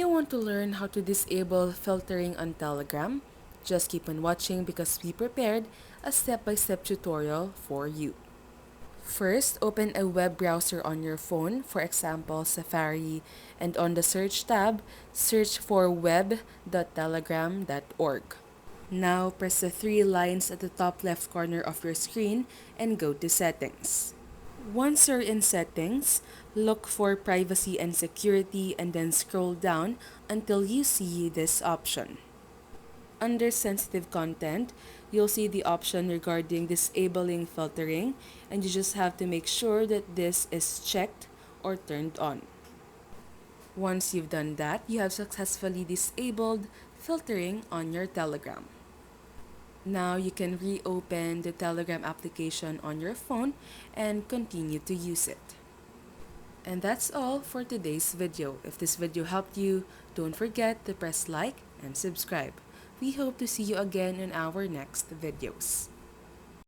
you want to learn how to disable filtering on Telegram? Just keep on watching because we prepared a step-by-step tutorial for you. First, open a web browser on your phone, for example, Safari, and on the search tab, search for web.telegram.org. Now, press the three lines at the top left corner of your screen and go to Settings. Once you're in Settings, look for Privacy and Security and then scroll down until you see this option. Under Sensitive Content, you'll see the option regarding disabling filtering, and you just have to make sure that this is checked or turned on. Once you've done that, you have successfully disabled filtering on your Telegram. Now you can reopen the Telegram application on your phone and continue to use it. And that's all for today's video. If this video helped you, don't forget to press like and subscribe. We hope to see you again in our next videos.